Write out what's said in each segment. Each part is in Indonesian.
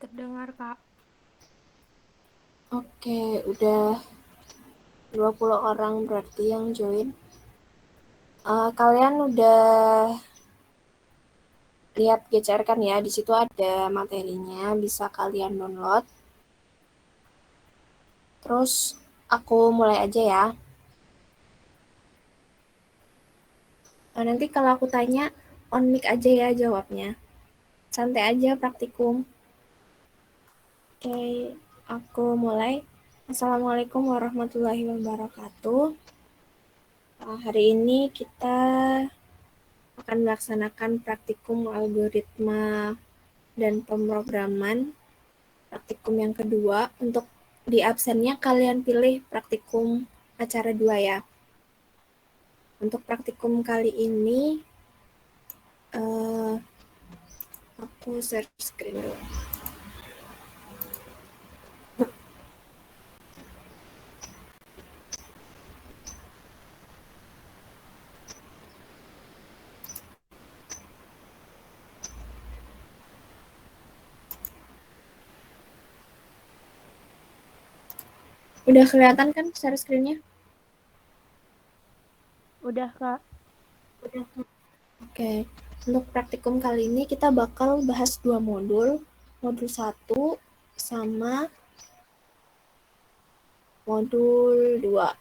Terdengar, Kak. Oke, udah 20 orang berarti yang join. Kalian udah lihat GCR kan ya? Di situ ada materinya, bisa kalian download. Terus aku mulai aja ya. Nanti kalau aku tanya, on mic aja ya jawabnya. Santai aja praktikum. Oke, aku mulai. Assalamualaikum warahmatullahi wabarakatuh. Hari ini kita akan melaksanakan praktikum algoritma dan pemrograman. Praktikum yang kedua, untuk di absennya kalian pilih praktikum acara 2 ya. Untuk praktikum kali ini, aku share screen dulu. Udah kelihatan kan share screen-nya? Udah, Kak. Oke, untuk praktikum kali ini kita bakal bahas 2 modul. Modul 1 sama modul 2.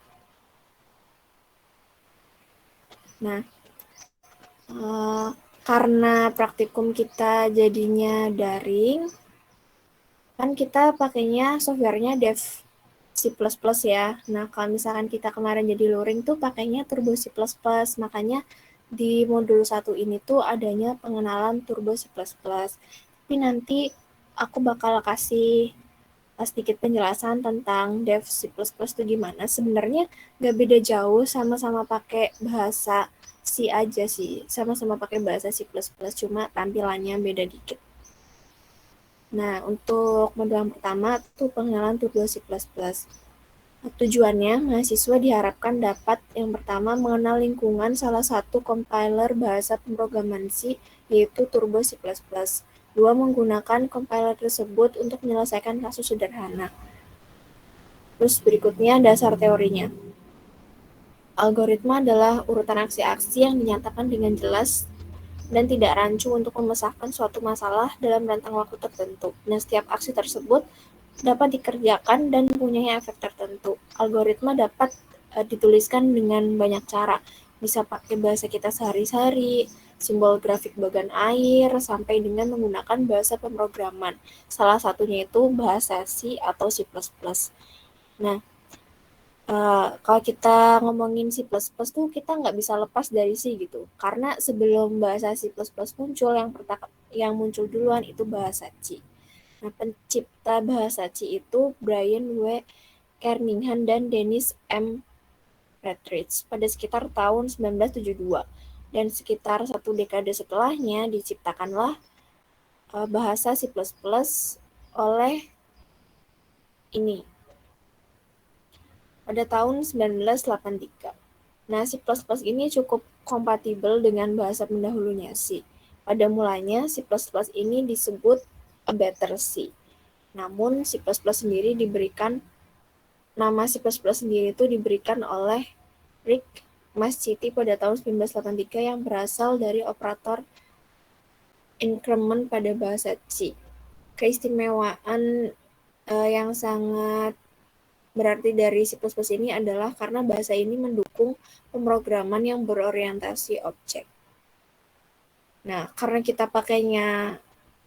Nah, karena praktikum kita jadinya daring, kan kita pakainya softwarenya Dev C++ ya. Nah, kalau misalkan kita kemarin jadi luring tuh pakainya Turbo C++, makanya di modul 1 ini tuh adanya pengenalan Turbo C++. Tapi nanti aku bakal kasih sedikit penjelasan tentang Dev C++ itu gimana. Sebenarnya nggak beda jauh, sama-sama pakai bahasa C aja sih. Sama-sama pakai bahasa C++, cuma tampilannya beda dikit. Nah, untuk modul yang pertama tuh pengenalan Turbo C++. Tujuannya, mahasiswa diharapkan dapat yang pertama mengenal lingkungan salah satu compiler bahasa pemrograman C, yaitu Turbo C++. Dua, menggunakan compiler tersebut untuk menyelesaikan kasus sederhana. Terus berikutnya dasar teorinya. Algoritma adalah urutan aksi-aksi yang dinyatakan dengan jelas dan tidak rancu untuk memecahkan suatu masalah dalam rentang waktu tertentu. Nah, setiap aksi tersebut dapat dikerjakan dan mempunyai efek tertentu. Algoritma dapat dituliskan dengan banyak cara. Bisa pakai bahasa kita sehari-hari, simbol grafik bagan air, sampai dengan menggunakan bahasa pemrograman. Salah satunya itu bahasa C atau C++. Nah, kalau kita ngomongin C++ tuh kita nggak bisa lepas dari C gitu. Karena sebelum bahasa C++ muncul, yang muncul duluan itu bahasa C. Nah, pencipta bahasa C itu Brian W. Kernighan dan Dennis M. Partridge pada sekitar tahun 1972. Dan sekitar satu dekade setelahnya diciptakanlah bahasa C++ oleh ini pada tahun 1983. Nah, C++ ini cukup kompatibel dengan bahasa pendahulunya C. Pada mulanya, C++ ini disebut a better C. Namun, C++ sendiri diberikan nama C++ sendiri itu diberikan oleh Rick Masciti pada tahun 1983 yang berasal dari operator increment pada bahasa C. Keistimewaan yang sangat berarti dari C++ ini adalah karena bahasa ini mendukung pemrograman yang berorientasi objek. Nah, karena kita pakainya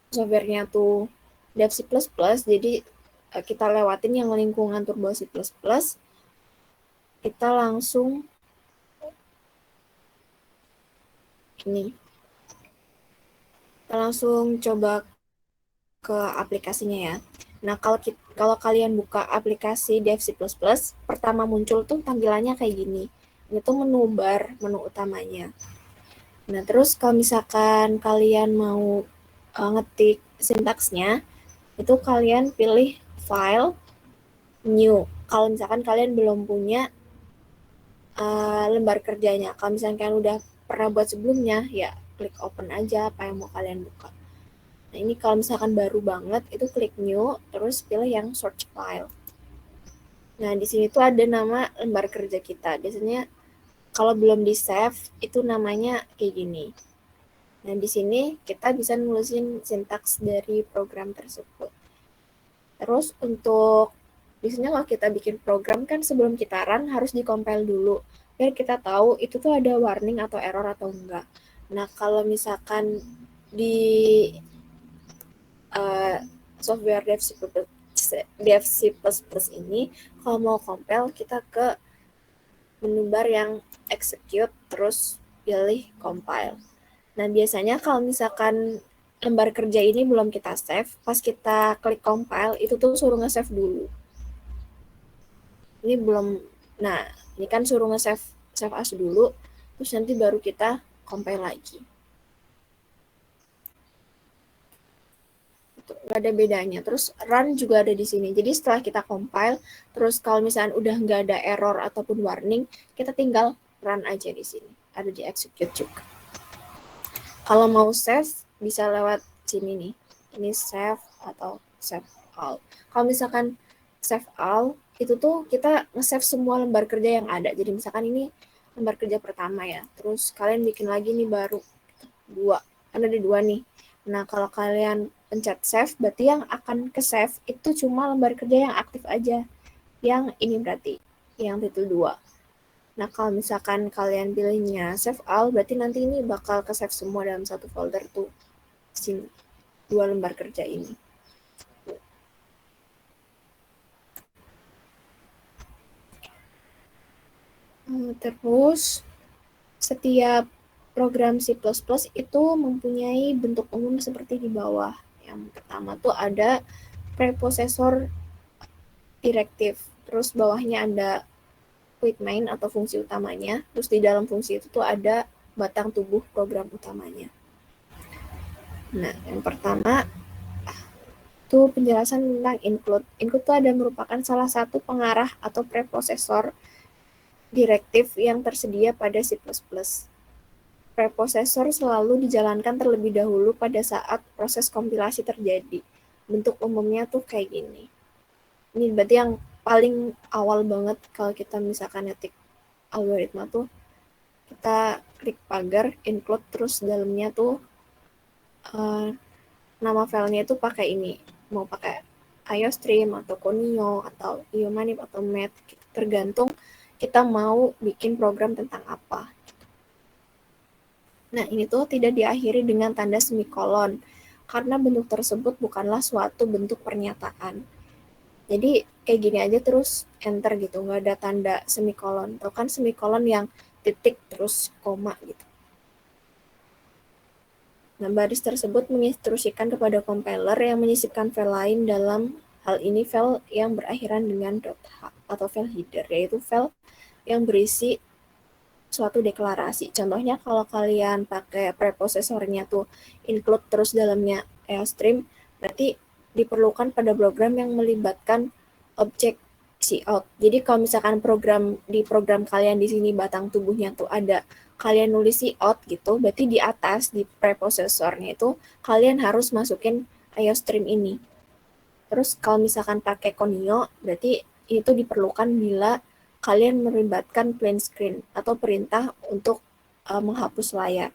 softwarenya tuh Dev C++, jadi kita lewatin yang lingkungan Turbo C++, kita langsung coba ke aplikasinya ya. Nah, kalau kalian buka aplikasi Dev C++, pertama muncul tuh tampilannya kayak gini. Ini tuh menu bar, menu utamanya. Nah, terus kalau misalkan kalian mau ngetik sintaksnya, itu kalian pilih file, new. Kalau misalkan kalian belum punya lembar kerjanya. Kalau misalkan kalian udah pernah buat sebelumnya, ya klik open aja apa yang mau kalian buka. Nah, ini kalau misalkan baru banget, itu klik new, terus pilih yang search file. Nah, di sini tuh ada nama lembar kerja kita. Biasanya kalau belum di-save, itu namanya kayak gini. Nah, di sini kita bisa nulisin sintaks dari program tersebut. Terus untuk biasanya kalau kita bikin program kan sebelum kita run harus di-compile dulu. Biar kita tahu itu tuh ada warning atau error atau enggak. Nah, kalau misalkan di software Dev C++ ini, kalau mau compile, kita ke menu bar yang execute, terus pilih compile. Nah, biasanya kalau misalkan lembar kerja ini belum kita save, pas kita klik compile, itu tuh suruh nge-save dulu. Ini belum, nah, ini kan suruh nge-save save as dulu, terus nanti baru kita compile lagi. Nggak ada bedanya. Terus run juga ada di sini. Jadi setelah kita compile, terus kalau misalnya udah nggak ada error ataupun warning, kita tinggal run aja di sini. Ada di execute juga. Kalau mau save, bisa lewat sini nih. Ini save atau save all. Kalau misalkan save all, itu tuh kita nge-save semua lembar kerja yang ada. Jadi misalkan ini lembar kerja pertama ya. Terus kalian bikin lagi nih baru 2. Kan ada 2 nih. Nah, kalau kalian pencet save, berarti yang akan ke save itu cuma lembar kerja yang aktif aja. Yang ini berarti, yang titel 2. Nah, kalau misalkan kalian pilihnya save all, berarti nanti ini bakal ke save semua dalam satu folder tuh. Sini, 2 lembar kerja ini. Terus, setiap program C++ itu mempunyai bentuk umum seperti di bawah. Yang pertama tuh ada preprocessor direktif. Terus bawahnya ada quit main atau fungsi utamanya. Terus di dalam fungsi itu tuh ada batang tubuh program utamanya. Nah, yang pertama itu penjelasan tentang include. Include itu ada merupakan salah satu pengarah atau preprocessor direktif yang tersedia pada C++. Preprocessor selalu dijalankan terlebih dahulu pada saat proses kompilasi terjadi. Bentuk umumnya tuh kayak gini. Ini berarti yang paling awal banget kalau kita misalkan ngetik algoritma tuh, kita klik pagar, include, terus dalamnya tuh nama filenya itu pakai ini. Mau pakai IOStream atau Conio atau Iomanip atau Math, tergantung kita mau bikin program tentang apa. Nah, ini tuh tidak diakhiri dengan tanda semikolon, karena bentuk tersebut bukanlah suatu bentuk pernyataan. Jadi, kayak gini aja terus enter gitu, nggak ada tanda semikolon. Atau kan semikolon yang titik terus koma gitu. Nah, baris tersebut menginstruksikan kepada compiler yang menyisipkan file lain, dalam hal ini file yang berakhiran dengan .h atau file header, yaitu file yang berisi suatu deklarasi. Contohnya kalau kalian pakai preprocessornya tuh include terus dalamnya IOStream, berarti diperlukan pada program yang melibatkan objek cout. Jadi kalau misalkan di program kalian di sini batang tubuhnya tuh ada kalian nulis cout gitu, berarti di atas di preprocessornya itu kalian harus masukin IOStream ini. Terus kalau misalkan pakai Conio, berarti itu diperlukan bila kalian melibatkan plain screen atau perintah untuk menghapus layar.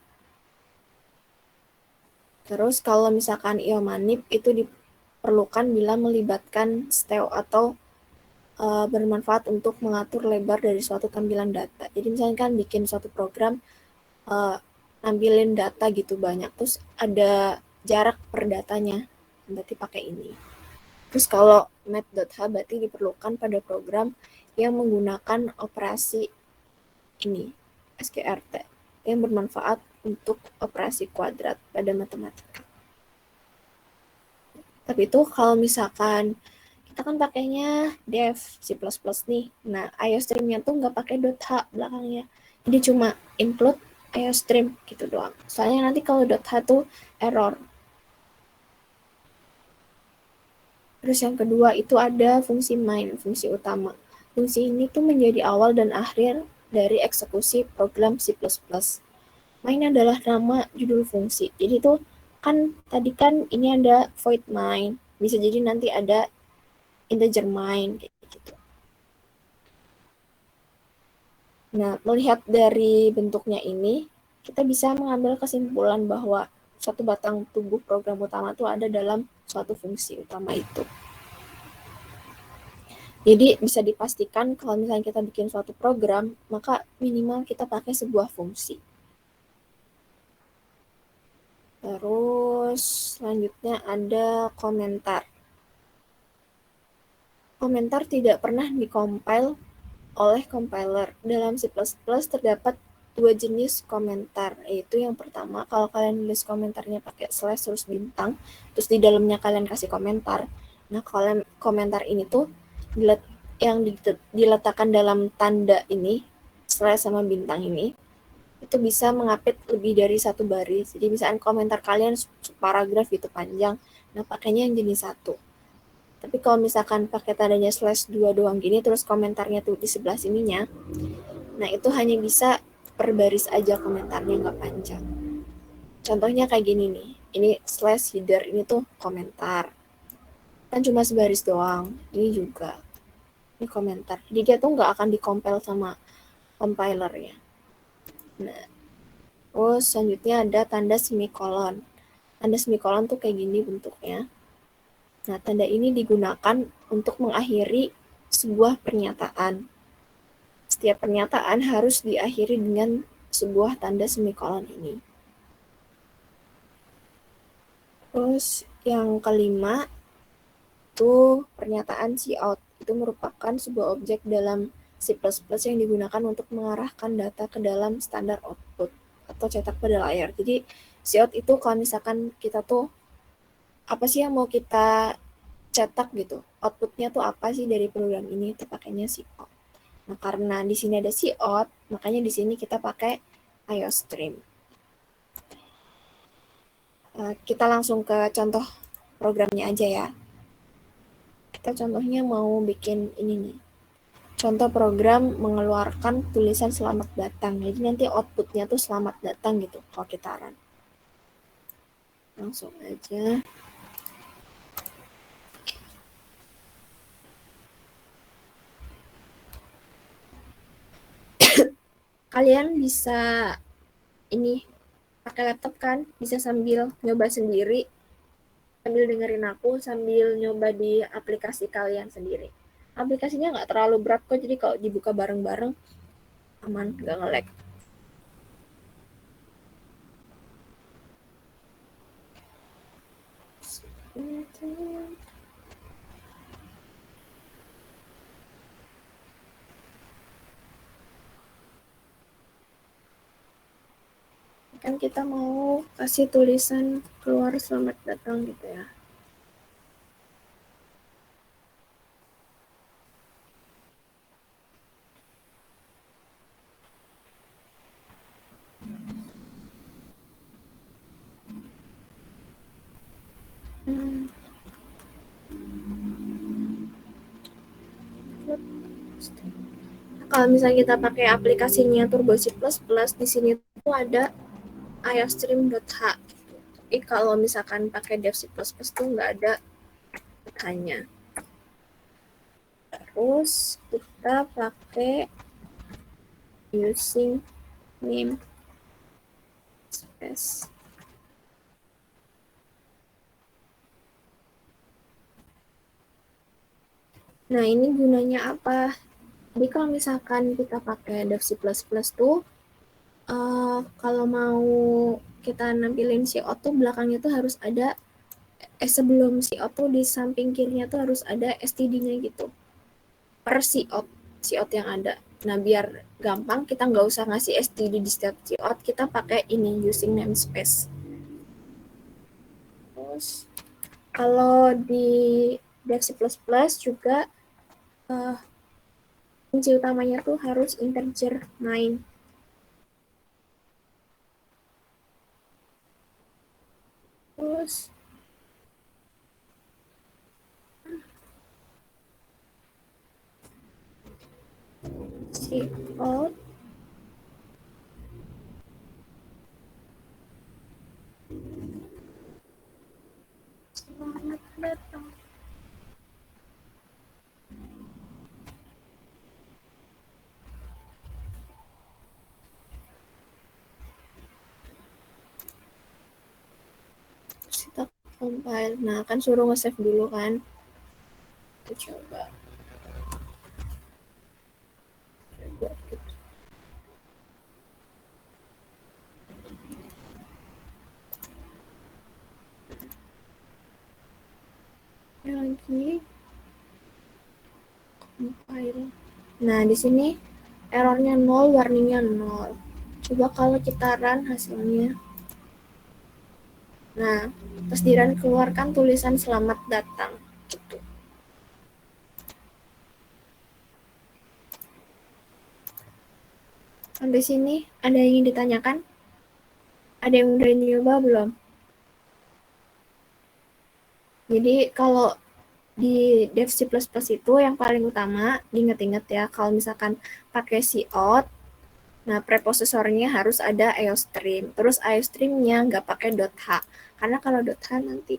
Terus kalau misalkan iomanip itu diperlukan bila melibatkan steo atau bermanfaat untuk mengatur lebar dari suatu tampilan data. Jadi misalnya kan bikin suatu program nampilin data gitu banyak, terus ada jarak per datanya, berarti pakai ini. Terus kalau math.h berarti diperlukan pada program yang menggunakan operasi ini, SQRT, yang bermanfaat untuk operasi kuadrat pada matematika. Tapi itu kalau misalkan kita kan pakainya dev C++ nih. Nah, IOStream-nya tuh nggak pakai .h belakangnya. Jadi cuma include IOStream gitu doang. Soalnya nanti kalau .h tuh error. Terus yang kedua itu ada fungsi main, fungsi utama. Fungsi ini tuh menjadi awal dan akhir dari eksekusi program C++. Main adalah nama judul fungsi. Jadi tuh tadi kan ini ada void main, bisa jadi nanti ada integer main kayak gitu. Nah, melihat dari bentuknya ini, kita bisa mengambil kesimpulan bahwa suatu batang tubuh program utama itu ada dalam suatu fungsi utama itu. Jadi bisa dipastikan kalau misalnya kita bikin suatu program, maka minimal kita pakai sebuah fungsi. Terus selanjutnya ada komentar. Komentar tidak pernah dikompil oleh compiler. Dalam C++ terdapat dua jenis komentar, yaitu yang pertama, kalau kalian nulis komentarnya pakai slash terus bintang, terus di dalamnya kalian kasih komentar. Nah, kalau komentar ini tuh yang diletakkan dalam tanda ini, slash sama bintang ini, itu bisa mengapit lebih dari satu baris. Jadi misalnya komentar kalian paragraf itu panjang, nah pakainya yang jenis satu. Tapi kalau misalkan pakai tandanya slash 2 doang gini, terus komentarnya tuh di sebelah sininya, nah itu hanya bisa per baris aja komentarnya, nggak panjang. Contohnya kayak gini nih, ini slash header, ini tuh komentar. Kan cuma sebaris doang, ini juga. Ini komentar. Jadi dia tuh nggak akan dikompil sama compilernya. Nah, terus selanjutnya ada tanda semikolon. Tanda semikolon tuh kayak gini bentuknya. Nah, tanda ini digunakan untuk mengakhiri sebuah pernyataan. Setiap pernyataan harus diakhiri dengan sebuah tanda semikolon ini. Terus yang kelima itu pernyataan cout. Itu merupakan sebuah objek dalam C++ yang digunakan untuk mengarahkan data ke dalam standar output atau cetak pada layar. Jadi cout itu kalau misalkan kita tuh apa sih yang mau kita cetak gitu, outputnya tuh apa sih dari program ini, itu pakainya cout. Nah, karena di sini ada cout, makanya di sini kita pakai IOStream. Kita langsung ke contoh programnya aja ya. Kita contohnya mau bikin ini nih. Contoh program mengeluarkan tulisan selamat datang. Jadi nanti outputnya tuh selamat datang gitu kalau kita run. Langsung aja. Kalian bisa ini pakai laptop kan, bisa sambil nyoba sendiri, sambil dengerin aku, sambil nyoba di aplikasi kalian sendiri. Aplikasinya nggak terlalu berat kok, jadi kalau dibuka bareng-bareng aman, nggak nge-lag. Kan kita mau kasih tulisan keluar selamat datang gitu ya. Kalau misalnya kita pakai aplikasinya Turbo C++, di sini tuh ada iostream.h. Tapi kalau misalkan pakai Dev C++ tuh nggak ada H-nya. Terus kita pakai using name space. Nah, ini gunanya apa? Jadi kalau misalkan kita pakai Dev C++ tuh, kalau mau kita nampilin cout tuh belakangnya tuh harus ada, sebelum cout tuh di samping kirinya tuh harus ada std-nya gitu. Per cout yang ada. Nah, biar gampang kita nggak usah ngasih std di setiap cout, kita pakai ini using namespace. Terus kalau di Dev C++ juga kunci utamanya tuh harus integer main. Terus cout datang. Terus kita compile. Nah, kan suruh nge-save dulu kan. Kita coba. Coba gitu. Lagi compile. Nah, di sini errornya 0, warningnya 0. Coba kalau kita run hasilnya. Nah, pas di run keluarkan tulisan selamat datang. Gitu. Sampai sini ada yang ingin ditanyakan? Ada yang udah nyoba belum? Jadi kalau di Dev C++ itu yang paling utama, diingat-ingat ya, kalau misalkan pakai cout, nah preprosesornya harus ada IOStream. Terus IOStream-nya nggak pakai .h, karena kalau .h nanti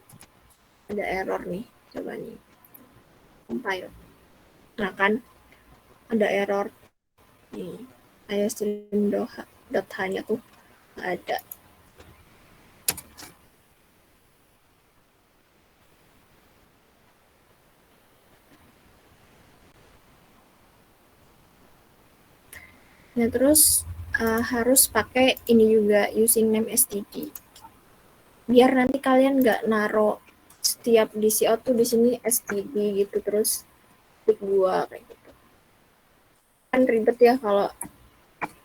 ada error nih. Coba nih, compile. Nah kan, ada error nih. IOStream .h-nya tuh nggak ada. Nah terus harus pakai ini juga, using name std. Biar nanti kalian nggak naro setiap di cout tuh di sini std gitu terus klik 2 kayak gitu. Kan ribet ya kalau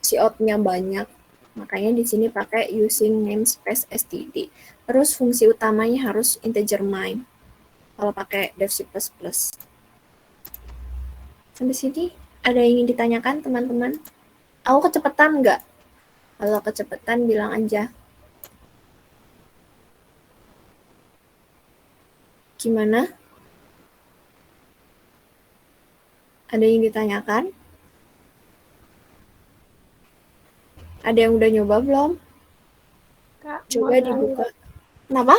cout-nya banyak. Makanya di sini pakai using namespace std. Terus fungsi utamanya harus integer main kalau pakai Dev C++. Sampai sini ada yang ingin ditanyakan teman-teman? Aku kecepatan nggak? Kalau kecepatan bilang aja. Gimana? Ada yang ditanyakan? Ada yang udah nyoba belum? Kak, Coba dibuka. Kenapa?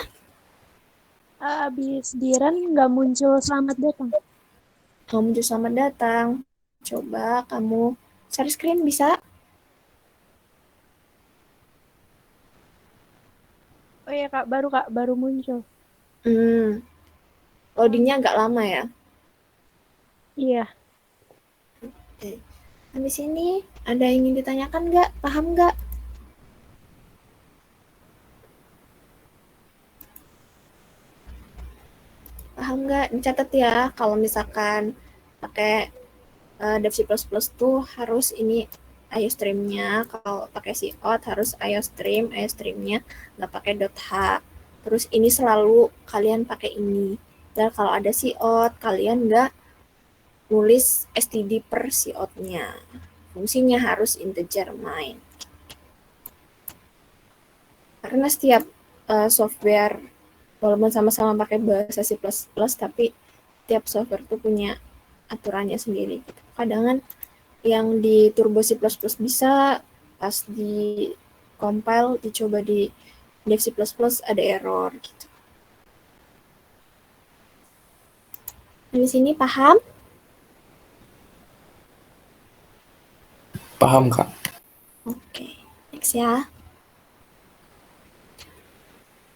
abis di run nggak muncul selamat datang. Kamu juga selamat datang. Coba kamu share screen bisa? Oh iya Kak, baru muncul. Loadingnya agak lama ya. Iya, Oke. Habis ini ada yang ingin ditanyakan nggak? Paham nggak? Paham nggak? Dicatat ya. Kalau misalkan pakai Dev C++ tuh harus ini IOStream-nya. Kalau pakai cout harus IOStream, IOStream-nya nggak pakai .h. Terus ini selalu kalian pakai ini. Dan kalau ada cout, kalian nggak nulis std per cout-nya. Fungsinya harus integer main. Karena setiap software walaupun sama-sama pakai bahasa C++, tapi tiap software tuh punya aturannya sendiri. Kadang kan yang di Turbo C++ bisa, pas di compile dicoba di Dev C++ ada error gitu. Di sini paham? Paham, Kak. Oke, next ya.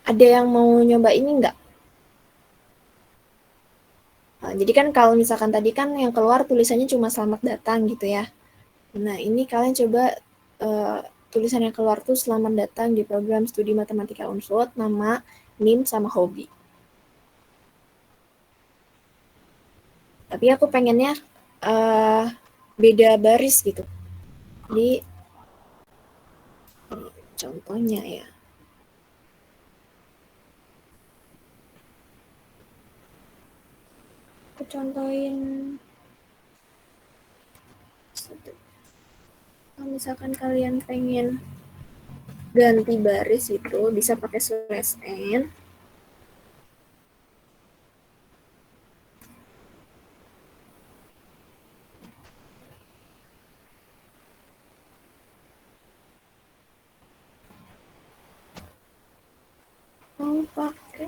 Ada yang mau nyoba ini nggak? Nah, jadi kan kalau misalkan tadi kan yang keluar tulisannya cuma selamat datang gitu ya. Nah, ini kalian coba tulisan yang keluar tuh selamat datang di program studi matematika Unsur, nama, NIM, sama hobi. Tapi aku pengennya beda baris gitu. Jadi, contohnya ya. Aku contohin kalau misalkan kalian pengen ganti baris itu bisa pakai /n. Mau pakai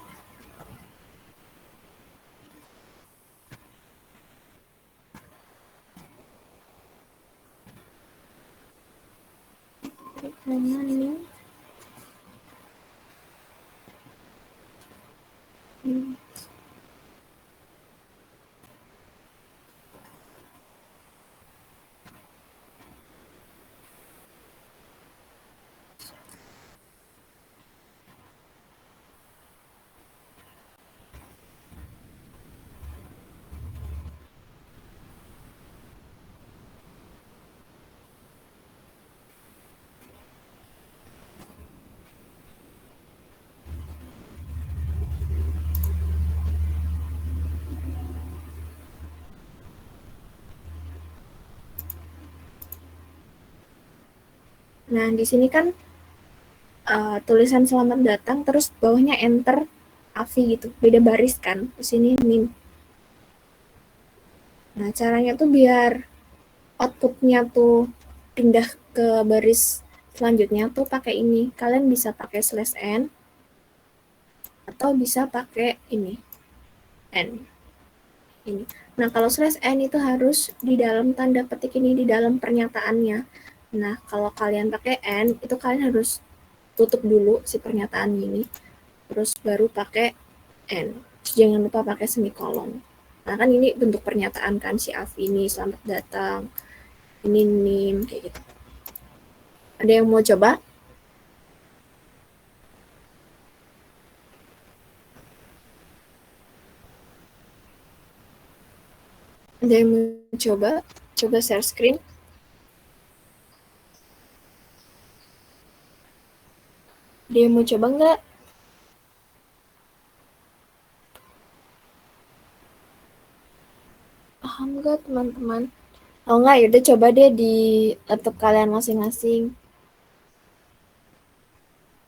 Mana nih? Nah, di sini kan tulisan selamat datang, terus bawahnya enter Avi gitu, beda baris kan, di sini NIM. Nah, caranya tuh biar outputnya tuh pindah ke baris selanjutnya tuh pakai ini. Kalian bisa pakai /n atau bisa pakai ini, n. Ini. Nah, kalau /n itu harus di dalam tanda petik ini, di dalam pernyataannya. Nah, kalau kalian pakai n, itu kalian harus tutup dulu si pernyataan ini, terus baru pakai n. Terus jangan lupa pakai semikolon. Nah, kan ini bentuk pernyataan kan, si Avi ini selamat datang, ini NIM, kayak gitu. Ada yang mau coba? Ada yang mau coba? Coba share screen. Ada yang mau coba nggak? Paham nggak teman-teman? Kalau nggak, yaudah coba deh di laptop kalian masing-masing.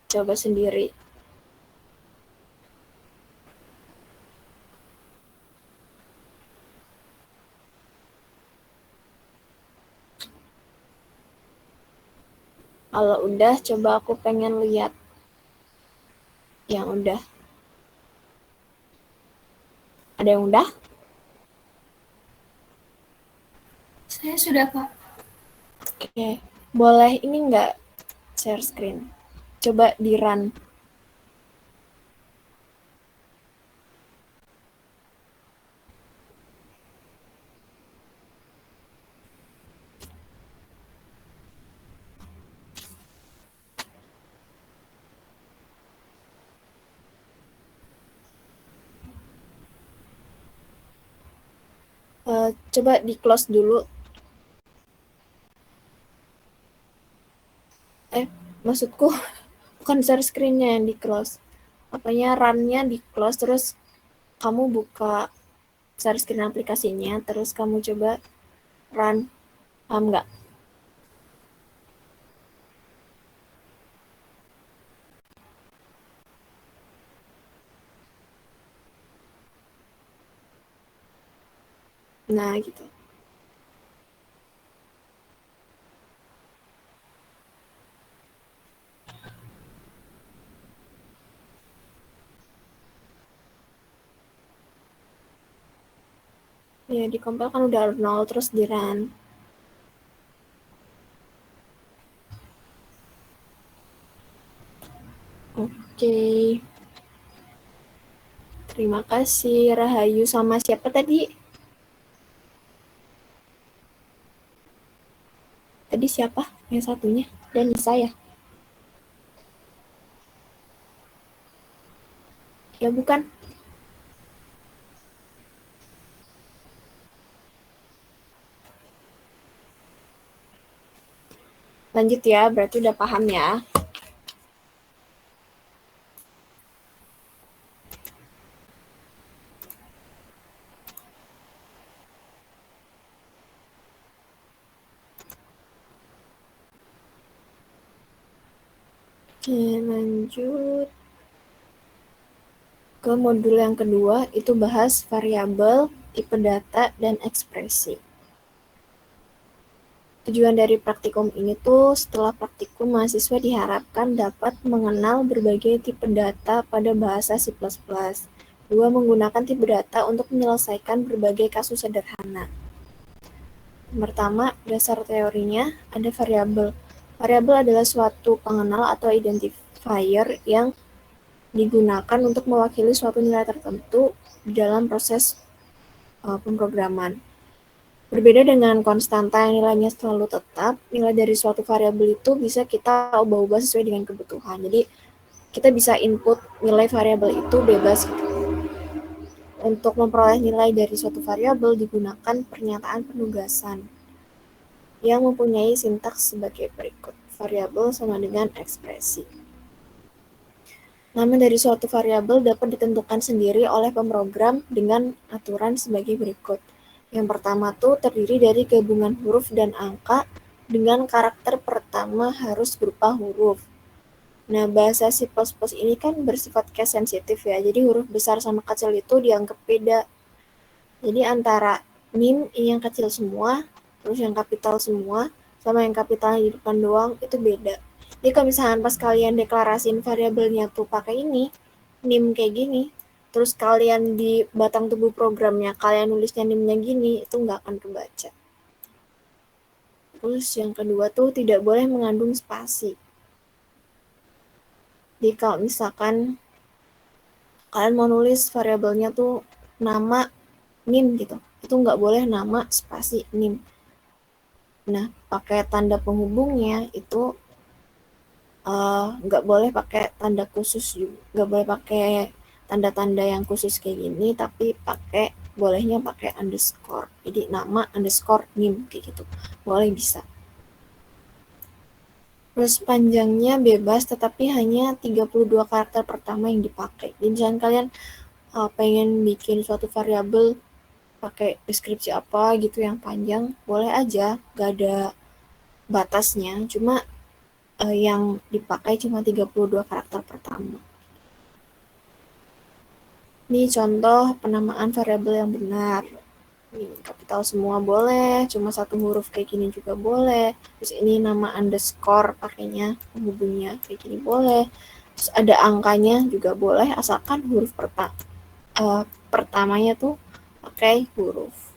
Coba sendiri. Kalau udah, coba aku pengen lihat yang udah. Ada yang udah? Saya sudah, Kak. Oke. Boleh ini nggak share screen? Coba di run. Coba di close dulu. Maksudku bukan share screen-nya yang di close. Apanya run-nya di close, terus kamu buka share screen aplikasinya, terus kamu coba run. Paham nggak? Nah, gitu. Ya, di compile kan udah 0, terus di run. Oke. Terima kasih, Rahayu. Sama siapa tadi? Tadi siapa yang satunya? Dan Nisa ya? Ya, bukan? Lanjut ya, berarti udah paham ya. Oke, lanjut ke modul yang kedua, itu bahas variabel, tipe data, dan ekspresi. Tujuan dari praktikum ini tuh, setelah praktikum, mahasiswa diharapkan dapat mengenal berbagai tipe data pada bahasa C++. Dua, menggunakan tipe data untuk menyelesaikan berbagai kasus sederhana. Pertama, dasar teorinya ada variabel. Variabel adalah suatu pengenal atau identifier yang digunakan untuk mewakili suatu nilai tertentu di dalam proses pemrograman. Berbeda dengan konstanta yang nilainya selalu tetap, nilai dari suatu variabel itu bisa kita ubah-ubah sesuai dengan kebutuhan. Jadi kita bisa input nilai variabel itu bebas gitu. Untuk memperoleh nilai dari suatu variabel digunakan pernyataan penugasan yang mempunyai sintaks sebagai berikut. Variabel sama dengan ekspresi. Nama dari suatu variabel dapat ditentukan sendiri oleh pemrogram dengan aturan sebagai berikut. Yang pertama tuh terdiri dari gabungan huruf dan angka dengan karakter pertama harus berupa huruf. Nah, bahasa C++ ini kan bersifat case sensitif ya, jadi huruf besar sama kecil itu dianggap beda. Jadi antara NIM yang kecil semua, terus yang kapital semua, sama yang kapitalnya di depan doang, itu beda. Jadi kalau misalkan pas kalian deklarasiin variabelnya tuh pakai ini, NIM kayak gini, terus kalian di batang tubuh programnya, kalian nulisnya NIM-nya gini, itu nggak akan kebaca. Terus yang kedua tuh tidak boleh mengandung spasi. Jadi kalau misalkan kalian mau nulis variabelnya tuh nama NIM gitu, itu nggak boleh nama spasi NIM. Nah, pakai tanda penghubungnya itu nggak boleh pakai tanda khusus juga, nggak boleh pakai tanda-tanda yang khusus kayak gini, tapi bolehnya pakai underscore. Jadi nama underscore NIM kayak gitu, boleh bisa. Terus panjangnya bebas, tetapi hanya 32 karakter pertama yang dipakai. Jadi misalkan kalian pengen bikin suatu variabel pakai deskripsi apa gitu yang panjang, boleh aja, gak ada batasnya, cuma yang dipakai cuma 32 karakter pertama. Ini contoh penamaan variabel yang benar. Ini kapital semua boleh, cuma satu huruf kayak gini juga boleh. Terus ini nama underscore pakainya, penghubungnya kayak gini boleh. Terus ada angkanya juga boleh, asalkan huruf pertamanya tuh pakai huruf.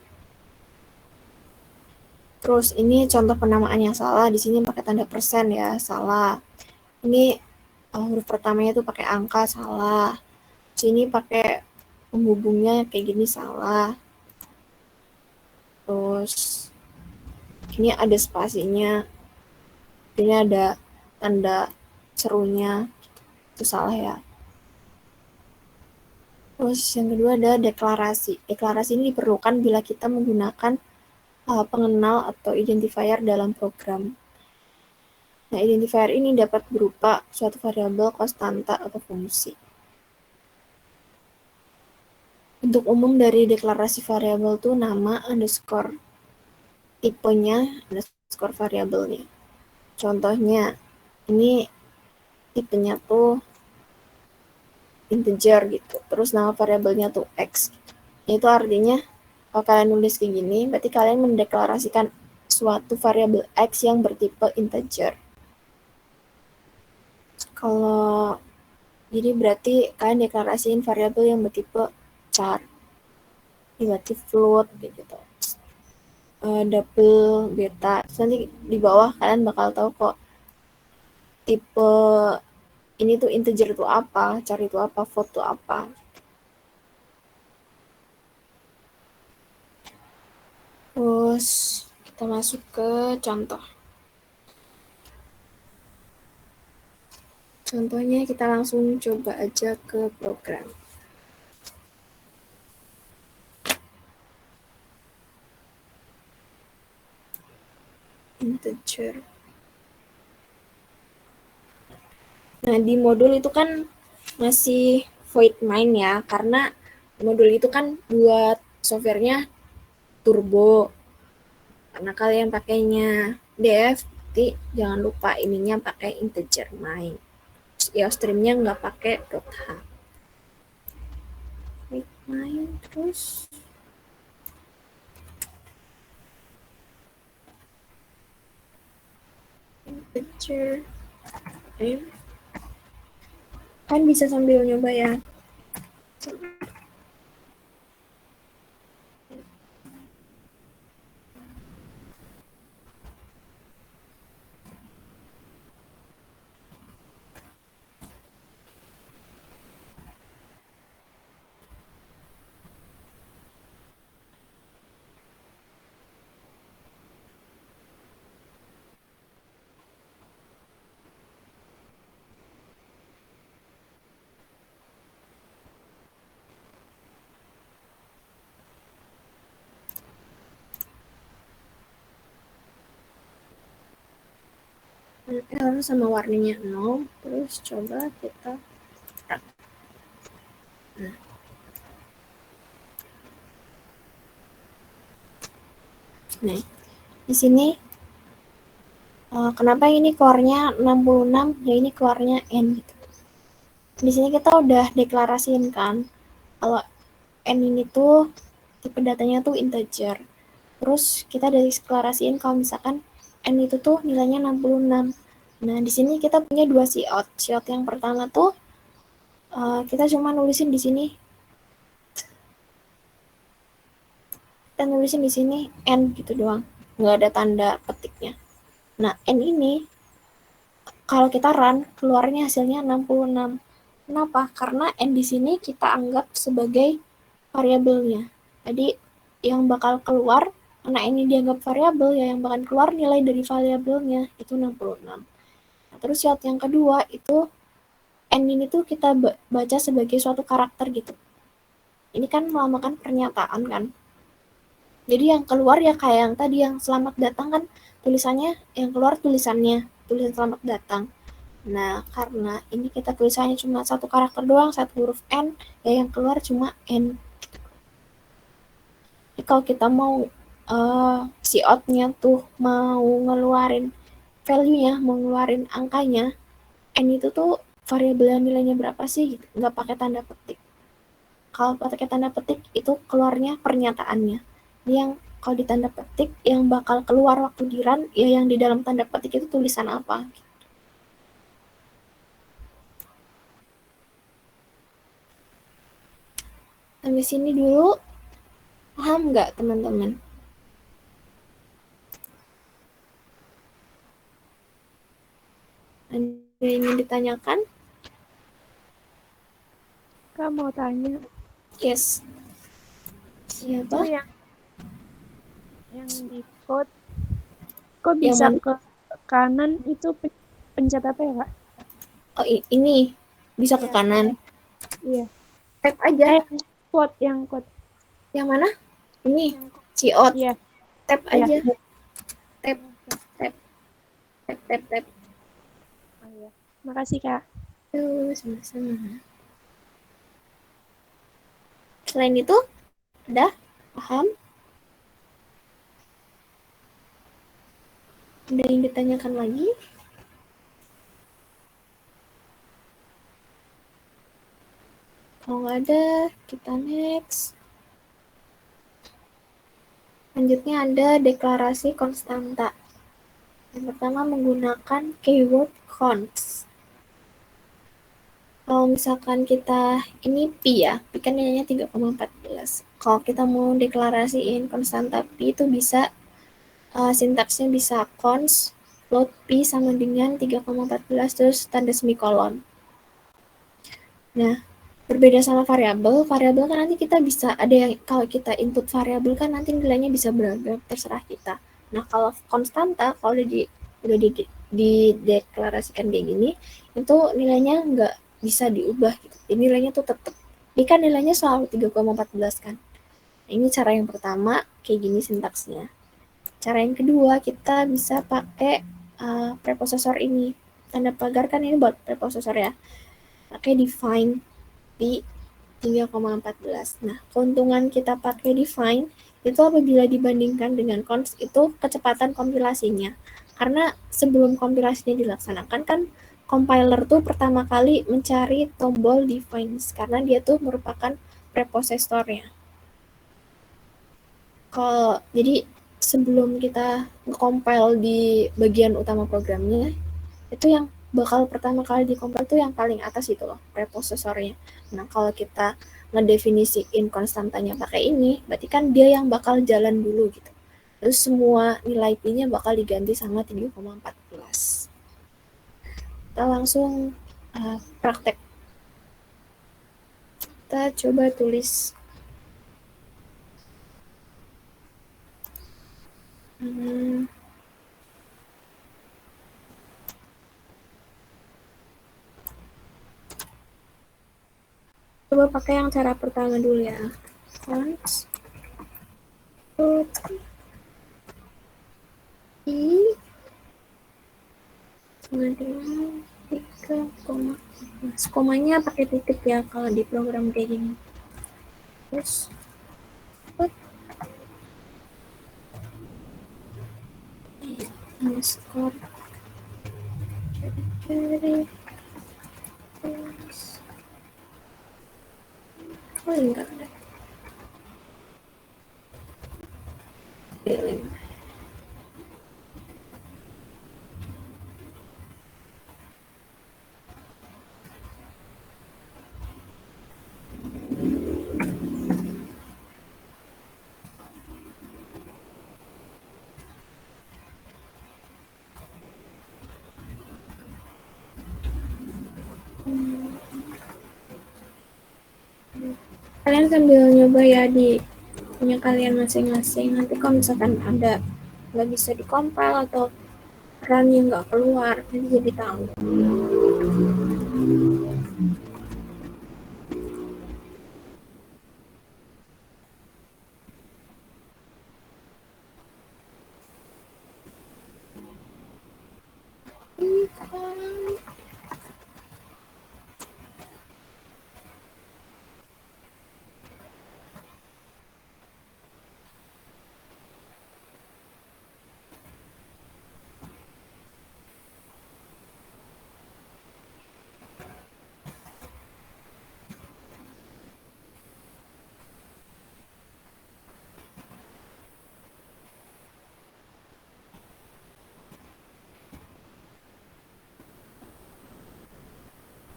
Terus ini contoh penamaan yang salah, di sini pakai tanda persen ya, salah. Ini huruf pertamanya tuh pakai angka, salah. Sini pakai penghubungnya kayak gini, salah. Terus ini ada spasinya, ini ada tanda serunya, itu salah ya. Terus yang kedua ada deklarasi. Deklarasi ini diperlukan bila kita menggunakan pengenal atau identifier dalam program. Nah, identifier ini dapat berupa suatu variabel, konstanta, atau fungsi. Bentuk umum dari deklarasi variabel itu nama, underscore, tipenya, underscore variabelnya. Contohnya, ini tipenya tuh integer gitu. Terus nama variabelnya tuh X. Itu artinya kalau kalian nulis kayak gini, berarti kalian mendeklarasikan suatu variabel X yang bertipe integer. Kalau jadi berarti kalian deklarasiin variabel yang bertipe char, berarti float gitu. Double beta. Terus nanti di bawah kalian bakal tahu kok tipe ini tuh integer itu apa, char itu apa, float itu apa. Terus kita masuk ke contoh. Contohnya kita langsung coba aja ke program. Integer. Nah, di modul itu kan masih void main ya, karena modul itu kan buat softwarenya turbo. Karena kalian pakainya dev, jadi jangan lupa ininya pakai integer main. Ya, streamnya nggak pakai .h. Void main terus. Integer. Kan bisa sambil nyoba ya. L sama warnanya 0, terus coba kita run. Nah, di sini kenapa ini keluarnya 66, ya ini keluarnya N gitu. Di sini kita udah deklarasiin kan kalau N ini tuh tipe datanya tuh integer. Terus kita deklarasiin kalau misalkan N itu tuh nilainya 66. Nah, di sini kita punya dua cout. Cout yang pertama tuh kita cuma nulisin di sini. Kita nulisin di sini N gitu doang. Nggak ada tanda petiknya. Nah, N ini kalau kita run, keluarnya hasilnya 66. Kenapa? Karena N di sini kita anggap sebagai variabelnya. Jadi, yang bakal keluar, karena ini dianggap variabel, ya yang bakal keluar nilai dari variabelnya, itu 66. Nah, terus syarat yang kedua, itu N ini tuh kita baca sebagai suatu karakter gitu. Ini kan melambangkan pernyataan kan. Jadi yang keluar ya kayak yang tadi, yang selamat datang kan, tulisannya, yang keluar tulisan selamat datang. Nah, karena ini kita tulisannya cuma satu karakter doang, satu huruf N, ya yang keluar cuma N. Jadi kalau kita mau si out-nya tuh mau ngeluarin value-nya, mau ngeluarin angkanya, N itu tuh variabel nilainya berapa sih? Gitu. Nggak pakai tanda petik. Kalau pakai tanda petik, itu keluarnya pernyataannya. Ini yang kalau di tanda petik, yang bakal keluar waktu di run, ya yang di dalam tanda petik itu tulisan apa. Sampai sini dulu, paham nggak teman-teman? Ada yang ingin ditanyakan? Kak mau tanya. Yes. Siapa? Itu yang di code, kok Yang bisa mana? ke kanan itu pencet apa ya, Kak? Oh, ini bisa ke Iya. kanan. Iya. Tap aja. Yang code. Yang mana? Ini. Yang code. Ciot. Iya. Tap Iya. aja. Tap. Tap. Oh, iya. Makasih, Kak. Sama-sama. Selain itu, udah paham? Ada yang ditanyakan lagi? Kalau nggak ada, kita next. Selanjutnya ada deklarasi konstanta. Yang pertama menggunakan keyword const. Kalau misalkan kita, ini Pi ya, Pi kan nilainya 3,14. Kalau kita mau deklarasiin konstanta Pi itu bisa, sintaksnya bisa const float Pi sama dengan 3,14 terus tanda semikolon. Nah, berbeda sama variabel kan nanti kita bisa, ada yang kalau kita input variabel kan nanti nilainya bisa beragam, terserah kita. Nah, kalau konstanta, kalau udah dideklarasikan kayak gini, itu nilainya nggak bisa diubah gitu. Jadi nilainya tuh tetap. Ini kan nilainya selalu 3,14 kan. Nah, ini cara yang pertama, kayak gini sintaksnya. Cara yang kedua, kita bisa pakai preposesor ini. Tanda pagar kan ini buat preposesor ya. Pakai define di 3,14. Nah, keuntungan kita pakai define itu apabila dibandingkan dengan const itu kecepatan kompilasinya. Karena sebelum kompilasinya dilaksanakan kan compiler tuh pertama kali mencari tombol define karena dia tuh merupakan preposesornya. Jadi sebelum kita nge-compile di bagian utama programnya, itu yang bakal pertama kali dikompil tuh yang paling atas itu loh, preposesornya. Nah, kalau kita ngedefinisiin konstantanya pakai ini, berarti kan dia yang bakal jalan dulu gitu. Terus semua nilai Pi-nya bakal diganti sama 3,14. Kita langsung praktek. Kita coba tulis. Coba pakai yang cara pertama dulu ya. Const I sama dengan 3, komanya pakai titik ya kalau di program kayak gini. Terus underscore jari terus enggak ada pilih. Kalian sambil nyoba ya di punya kalian masing-masing. Nanti kalau misalkan ada nggak bisa dikompil atau run yang nggak keluar, nanti jadi tahu.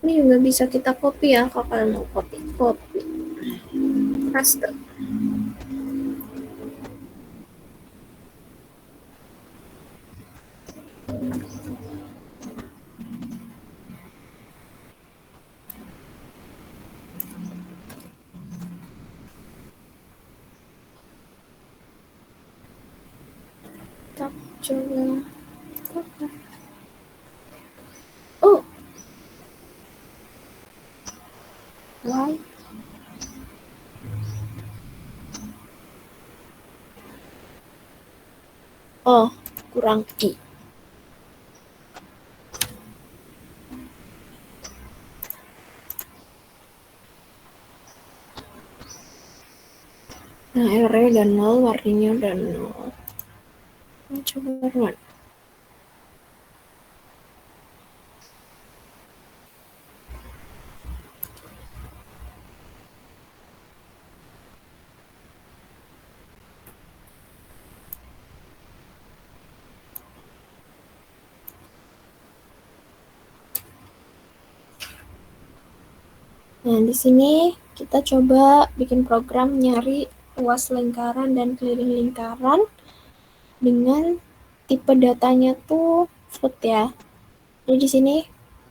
Ini juga bisa kita copy ya, kalau kalian mau copy paste. Kita coba. Oh, why? Oh, kurang I. Nah, error udah 0, warnanya udah 0. Coba run. Nah, di sini kita coba bikin program nyari luas lingkaran dan keliling lingkaran dengan tipe datanya tuh float ya. Jadi di sini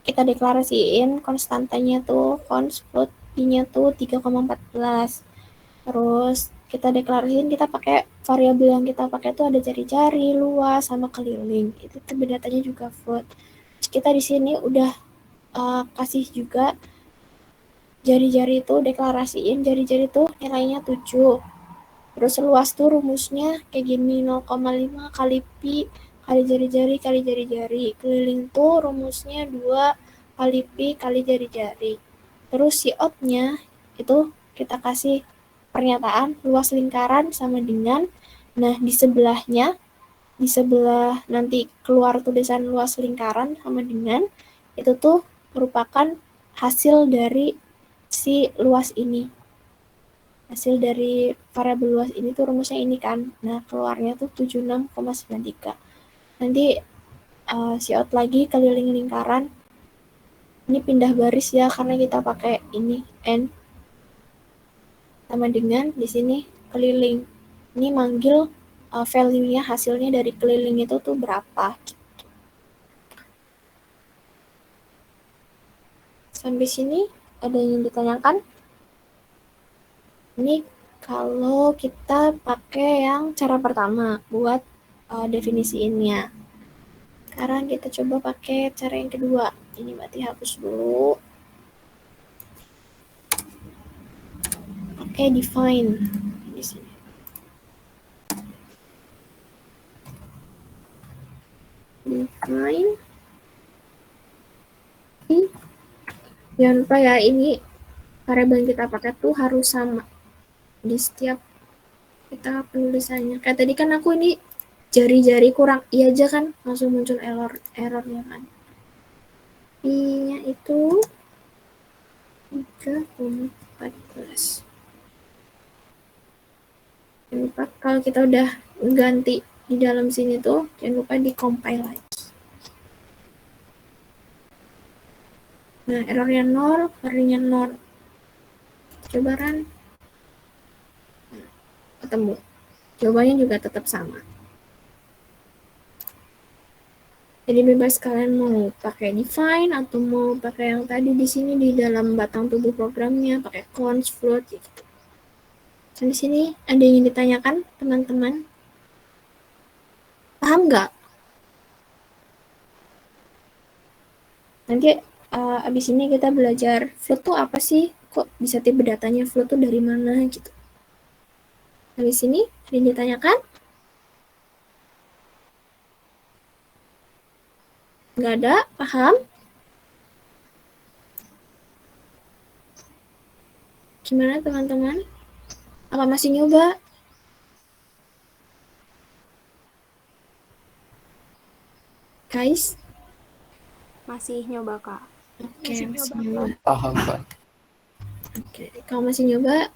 kita deklarasiin konstantanya tuh const float i-nya tuh 3,14. Terus kita deklarasiin kita pakai variabel yang kita pakai tuh ada jari-jari, luas, sama keliling. Itu tipe datanya juga float. Terus kita di sini udah kasih juga jari-jari itu, deklarasiin jari-jari itu nilainya 7. Terus luas tuh rumusnya kayak gini, 0,5 kali pi kali jari-jari kali jari-jari. Keliling tuh rumusnya 2 kali pi kali jari-jari. Terus si out-nya itu kita kasih pernyataan luas lingkaran sama dengan, nah di sebelahnya, di sebelah nanti keluar tulisan luas lingkaran sama dengan, itu tuh merupakan hasil dari si luas ini. Hasil dari variabel luas ini tuh rumusnya ini kan. Nah, keluarnya tuh 76,93. Nanti si out lagi keliling lingkaran. Ini pindah baris ya karena kita pakai ini n sama dengan di sini keliling. Ini manggil value-nya, hasilnya dari keliling itu tuh berapa. Sampai sini ada yang ditanyakan? Ini kalau kita pakai yang cara pertama buat definisiinnya. Sekarang kita coba pakai cara yang kedua. Ini berarti hapus dulu. Oke, define di sini. Define Jangan lupa ya, ini variabel yang kita pakai tuh harus sama di setiap kita penulisannya. Kayak tadi kan aku ini jari-jari kurang i aja kan, langsung muncul errornya kan. I-nya itu 3,14. Jangan lupa kalau kita udah ganti di dalam sini tuh, jangan lupa di compile lagi. Nah, errornya 0, varinya 0. Coba run. Nah, ketemu. Jawabannya juga tetap sama. Jadi bebas kalian mau pakai define atau mau pakai yang tadi di sini di dalam batang tubuh programnya, pakai const, float gitu. Dan di sini ada yang ingin ditanyakan teman-teman? Paham nggak? Nanti abis ini kita belajar float tuh apa sih? Kok bisa tipe datanya float tuh dari mana gitu. Habis ini ada yang ditanyakan? Nggak ada? Paham? Gimana teman-teman? Apa masih nyoba? Guys? Masih nyoba, Kak. Oke, masih nyoba. Paham, Pak. Oke, kalau masih nyoba,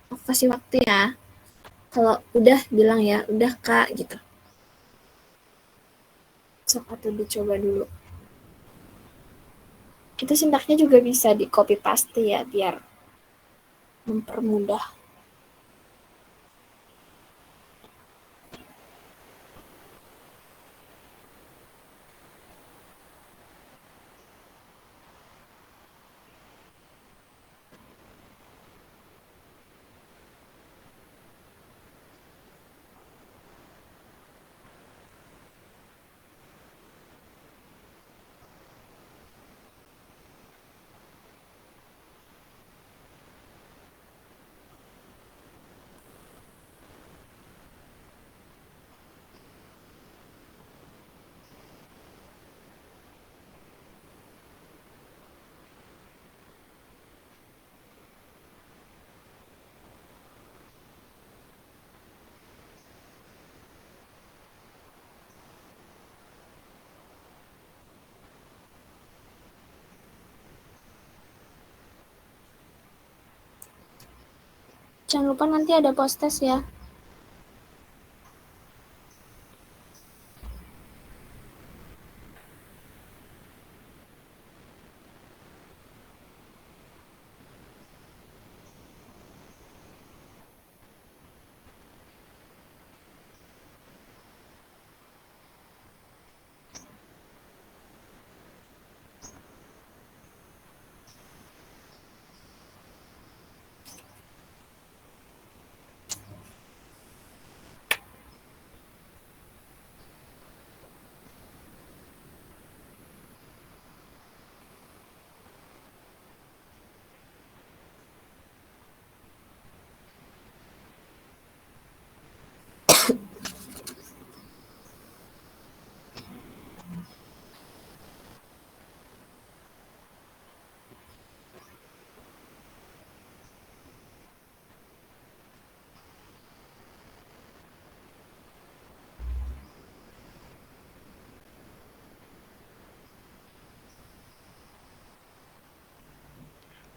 aku kasih waktu ya. Kalau udah bilang ya, udah Kak gitu. Sok atau dicoba dulu. Itu sintaksnya juga bisa di copy paste ya, biar mempermudah. Jangan lupa nanti ada post test ya.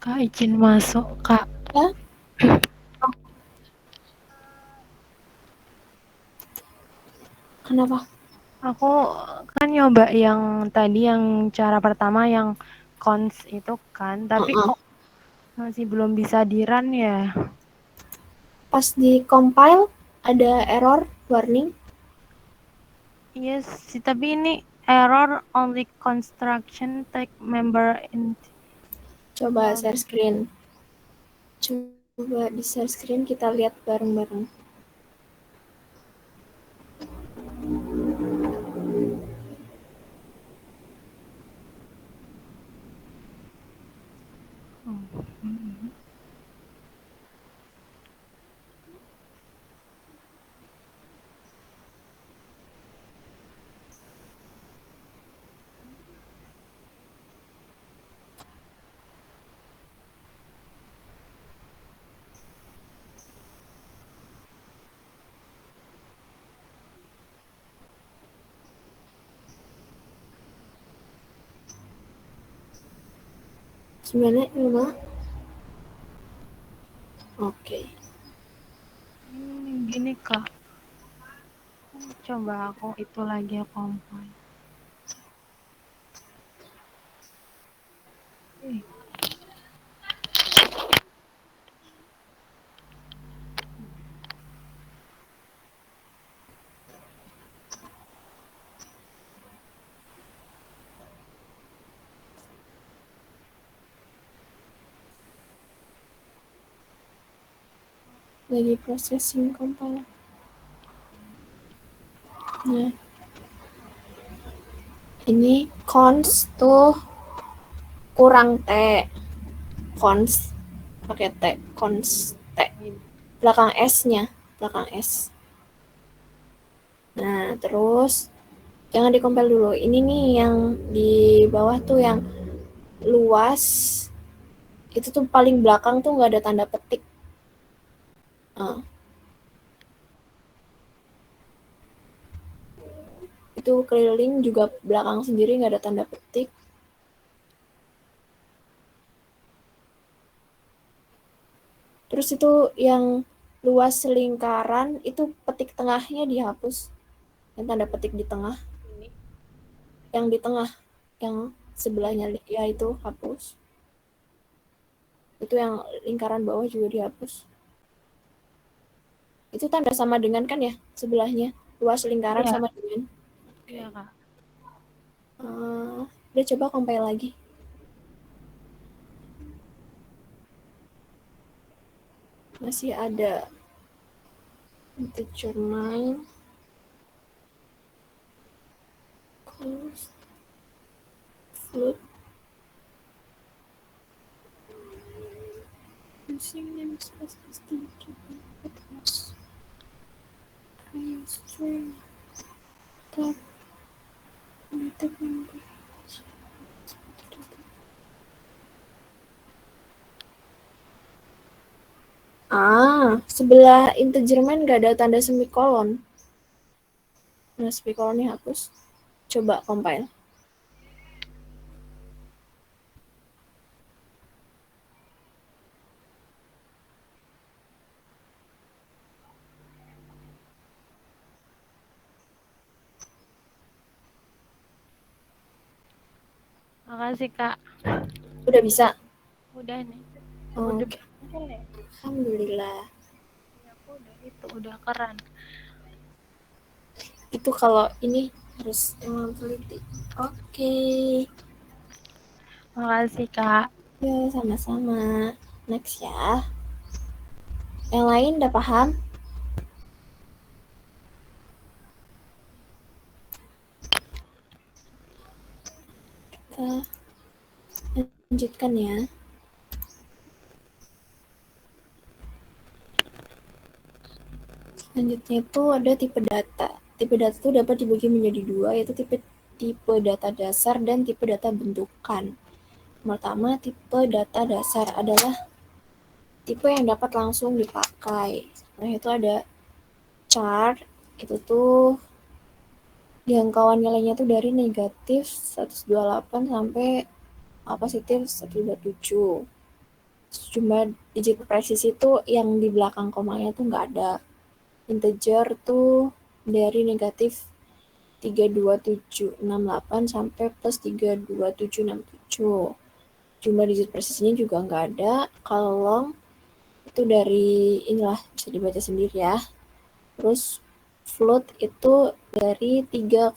Kak, izin masuk, Kak. Ya? Kenapa? Aku kan nyoba yang tadi yang cara pertama yang cons itu kan, tapi kok masih belum bisa di-run ya? Pas di compile ada error warning. Yes, tapi ini error only construction tag member in. Coba share screen. Coba di share screen kita lihat bareng-bareng. Gimana Ilma? Oke. Gini Kak, coba aku itu lagi ya compile. Lagi processing compile. Nah, ini cons tuh kurang T. Cons pakai T, cons T. Belakang S-nya, belakang S. Nah, terus jangan dikompil dulu. Ini nih yang di bawah tuh yang luas. Itu tuh paling belakang tuh nggak ada tanda petik. Itu keliling juga belakang sendiri nggak ada tanda petik. Terus itu yang luas lingkaran itu petik tengahnya dihapus. Yang tanda petik di tengah. Yang di tengah, yang sebelahnya ya itu hapus. Itu yang lingkaran bawah juga dihapus. Itu tanda sama dengan kan ya sebelahnya. Luas lingkaran sama dengan. Iya Kak. Udah coba compile lagi. Masih ada integer 9 close float using namespace as the plus string tab method number. Sebelah integer main nggak ada tanda semikolon. Nah, semikolonnya hapus. Coba compile. Makasih Kak. Udah bisa? Udah nih. Oke. Udah. Alhamdulillah. Udah keren. Itu kalau ini harus emang teliti. Oke. Makasih Kak. Ya, sama-sama. Next ya. Yang lain udah paham? Kita lanjutkan ya. Selanjutnya itu ada tipe data. Tipe data itu dapat dibagi menjadi dua, yaitu tipe data dasar dan tipe data bentukan. Pertama, tipe data dasar adalah tipe yang dapat langsung dipakai. Nah, itu ada chart, itu tuh jangkauan nilainya tuh dari negatif 128 sampai positif 127. Jumlah digit presisi itu yang di belakang komanya tuh nggak ada. Integer tuh dari negatif 32768 sampai plus 32767. Jumlah digit presisinya juga nggak ada. Kalau long itu dari inilah bisa dibaca sendiri ya. Terus float itu dari 3,4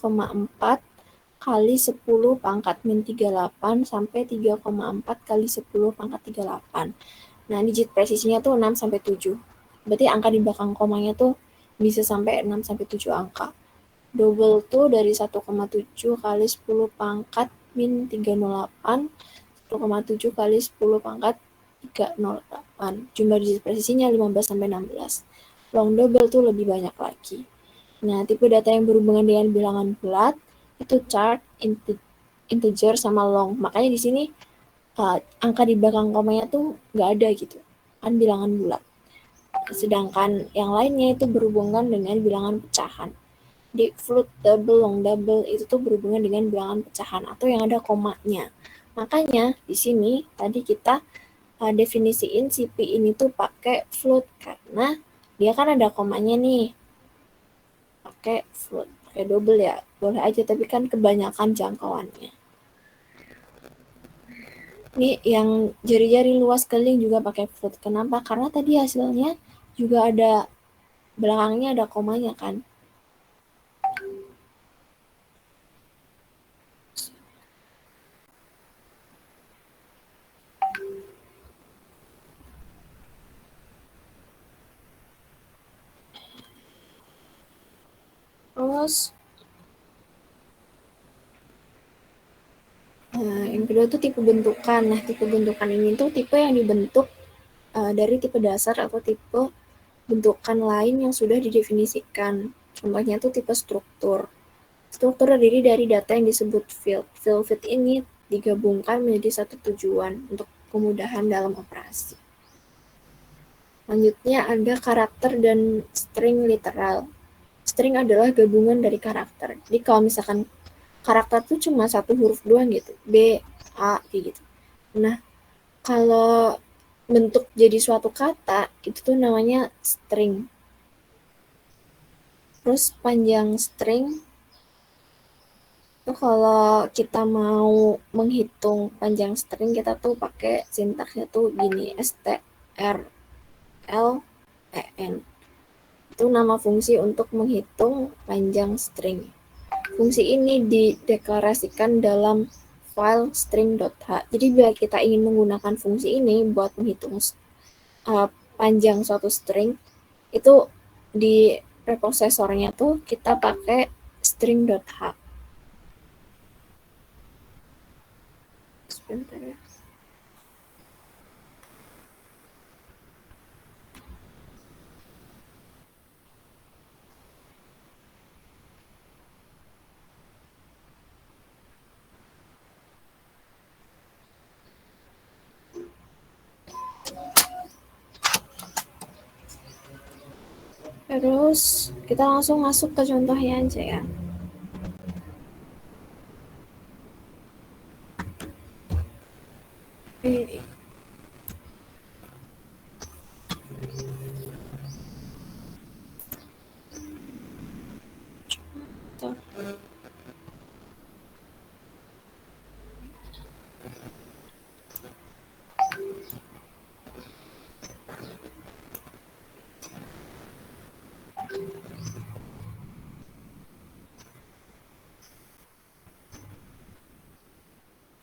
kali 10 pangkat min 38 sampai 3,4 kali 10 pangkat 38. Nah, digit presisinya tuh 6 sampai 7. Berarti angka di belakang komanya tuh bisa sampai 6 sampai 7 angka. Double tuh dari 1,7 kali 10 pangkat min 308, 1,7 kali 10 pangkat 308. Jumlah digit presisinya 15 sampai 16. Long double tuh lebih banyak lagi. Nah, tipe data yang berhubungan dengan bilangan bulat itu chart, integer, sama long. Makanya di sini angka di belakang komanya tuh nggak ada gitu. Kan bilangan bulat. Sedangkan yang lainnya itu berhubungan dengan bilangan pecahan. Di float, double, long double itu tuh berhubungan dengan bilangan pecahan atau yang ada komanya. Makanya di sini tadi kita definisiin si P ini tuh pakai float karena dia kan ada komanya nih. Pakai float, pakai double ya. Boleh aja tapi kan kebanyakan jangkauannya. Ini yang jari-jari luas keliling juga pakai float. Kenapa? Karena tadi hasilnya juga ada belakangnya ada komanya kan. Terus yang kedua tuh tipe bentukan. Nah, tipe bentukan ini tuh tipe yang dibentuk dari tipe dasar atau tipe bentukan lain yang sudah didefinisikan. Contohnya tuh tipe struktur. Struktur terdiri dari data yang disebut field. Field ini digabungkan menjadi satu tujuan untuk kemudahan dalam operasi. Selanjutnya ada karakter dan string literal. String adalah gabungan dari karakter. Jadi kalau misalkan karakter tuh cuma satu huruf doang gitu, B, A, kayak gitu. Nah, kalau bentuk jadi suatu kata, itu tuh namanya string. Terus panjang string, itu kalau kita mau menghitung panjang string, kita tuh pakai sintaksnya tuh gini, strlen. Itu nama fungsi untuk menghitung panjang string. Fungsi ini dideklarasikan dalam file string.h. Jadi bila kita ingin menggunakan fungsi ini buat menghitung panjang suatu string, itu di preprosesornya tuh kita pakai string.h. Sebentar ya. Terus kita langsung masuk ke contohnya aja ya. Ini. Contoh.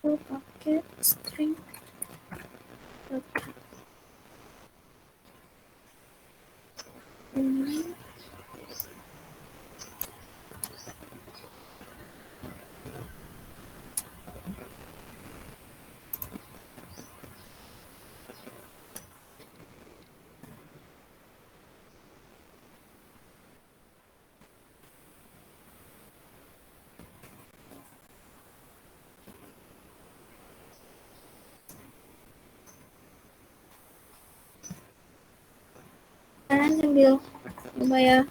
Pakai string. Ini. Kalian sambil coba ya.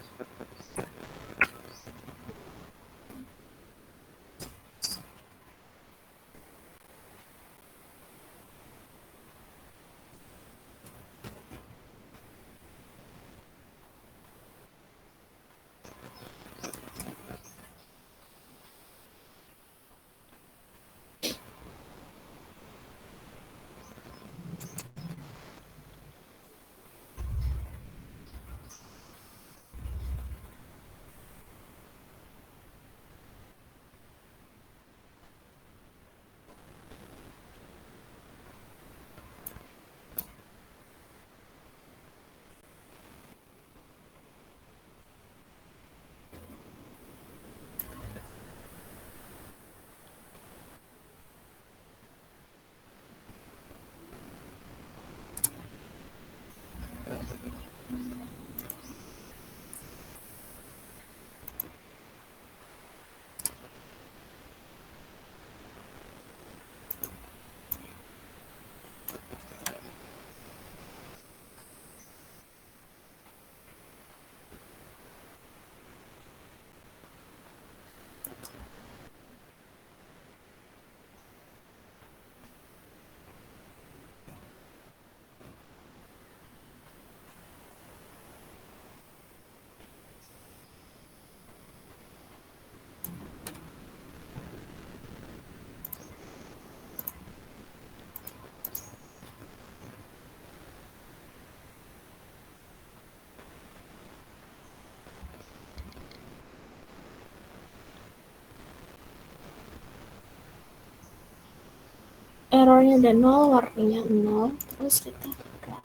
errornya udah 0, warningnya 0, terus kita buka.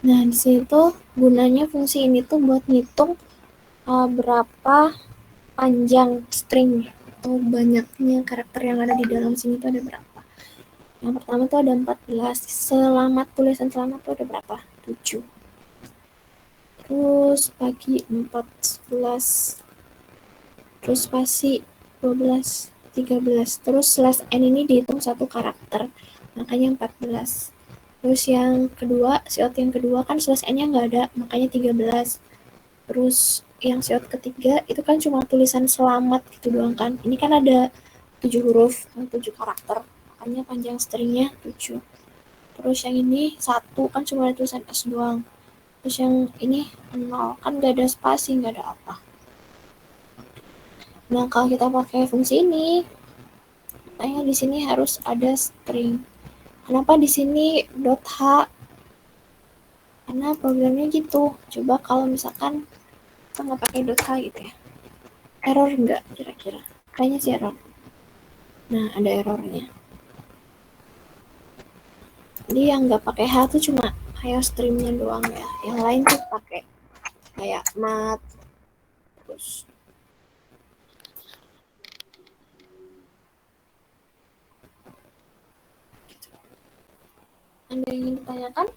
Nah, di situ gunanya fungsi ini tuh buat ngitung berapa panjang string atau banyaknya karakter yang ada di dalam sini tuh ada berapa. Yang pertama tuh ada 14. Tulisan selamat tuh ada berapa? 7. Terus pagi 14. Terus spasi 12, 13. Terus slash n ini dihitung satu karakter, makanya 14. Terus yang kedua, siot yang kedua kan slash n-nya nggak ada, makanya 13. Terus yang siot ketiga itu kan cuma tulisan selamat gitu doang kan. Ini kan ada 7 huruf, 7 karakter, makanya panjang stringnya 7. Terus yang ini 1 kan cuma ada tulisan S doang. Terus yang ini 0 kan nggak ada spasi, nggak ada apa. Nah, kalau kita pakai fungsi ini, di sini harus ada string. Kenapa di sini .h? Karena programnya gitu. Coba kalau misalkan kita nggak pakai .h gitu ya. Error nggak kira-kira? Kayaknya sih error. Nah, ada errornya. Jadi yang nggak pakai h tuh cuma kayak streamnya doang ya. Yang lain tuh pakai kayak mat, terus Anda yang ingin ditanyakan?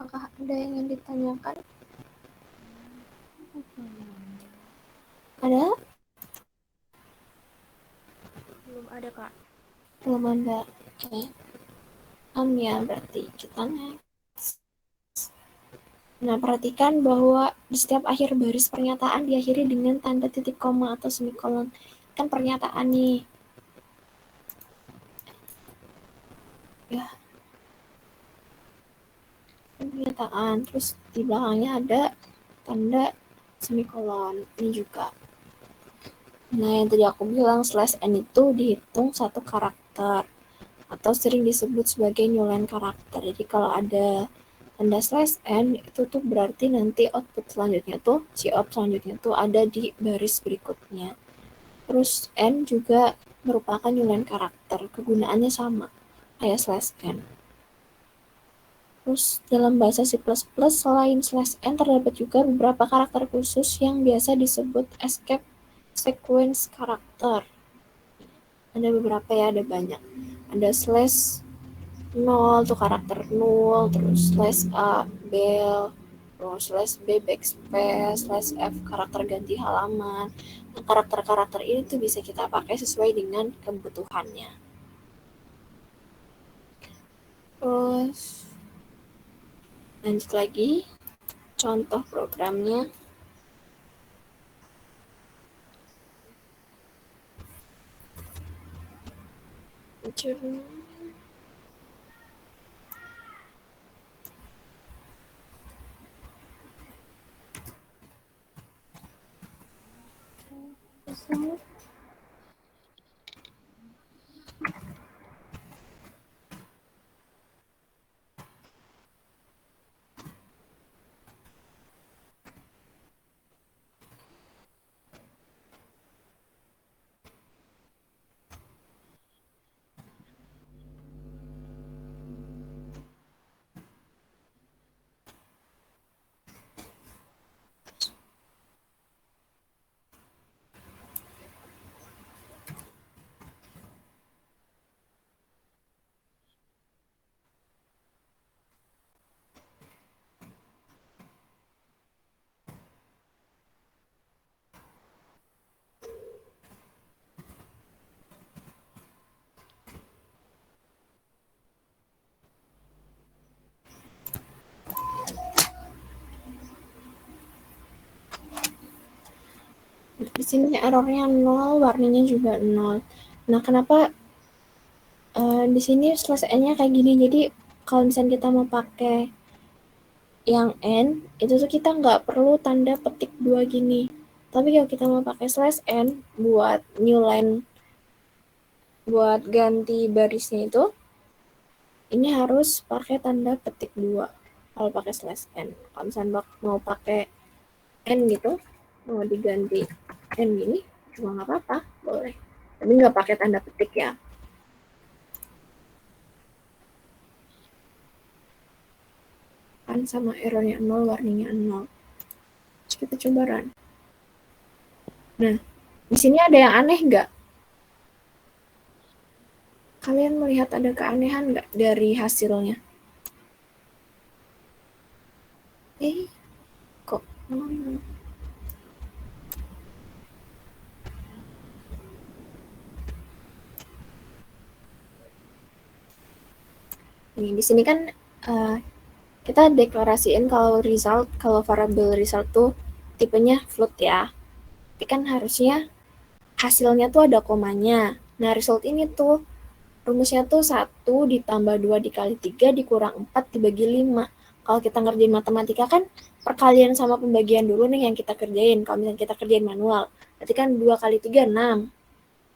Apakah ada yang ingin ditanyakan? Ada? Belum ada, Kak. Belum ada. Oke. Ya, berarti kita next. Nah, perhatikan bahwa di setiap akhir baris pernyataan diakhiri dengan tanda titik koma atau semikolon. Kan pernyataan nih. Ya. Pernyataan. Terus di belakangnya ada tanda semikolon. Ini juga. Nah, yang tadi aku bilang slash n itu dihitung satu karakter atau sering disebut sebagai newline karakter. Jadi kalau ada tanda slash n itu tuh berarti nanti output selanjutnya tuh, cout selanjutnya tuh ada di baris berikutnya. Terus n juga merupakan newline karakter, kegunaannya sama kayak slash n. Terus dalam bahasa C++ selain slash n terdapat juga beberapa karakter khusus yang biasa disebut escape sequence karakter. Ada beberapa ya, ada banyak. Ada slash 0 tuh karakter 0, terus slash A bel, terus slash B backspace, slash F karakter ganti halaman. Nah, karakter-karakter ini tuh bisa kita pakai sesuai dengan kebutuhannya. Terus lanjut lagi contoh programnya. Di sini errornya 0, warningnya juga 0. Nah, kenapa di sini slash n-nya kayak gini? Jadi kalau misalnya kita mau pakai yang n itu tuh kita nggak perlu tanda petik 2 gini. Tapi kalau kita mau pakai slash n buat new line, buat ganti barisnya itu, ini harus pakai tanda petik 2 kalau pakai slash n. Kalau misalnya mau pakai n gitu, mau diganti n gini, cuma nggak apa-apa, boleh. Tapi nggak pakai tanda petik ya. Kan sama errornya 0, warningnya 0. Terus kita coba run. Nah, di sini ada yang aneh nggak? Kalian melihat ada keanehan nggak dari hasilnya? Kok? Nih, di sini kan kita deklarasiin kalau variable result tuh tipenya float ya. Tapi kan harusnya hasilnya tuh ada komanya. Nah, result ini tuh rumusnya tuh 1 ditambah 2 dikali 3 dikurang 4 dibagi 5. Kalau kita ngerjain matematika kan perkalian sama pembagian dulu nih yang kita kerjain. Kalau misalnya kita kerjain manual, berarti kan 2 kali 3, 6.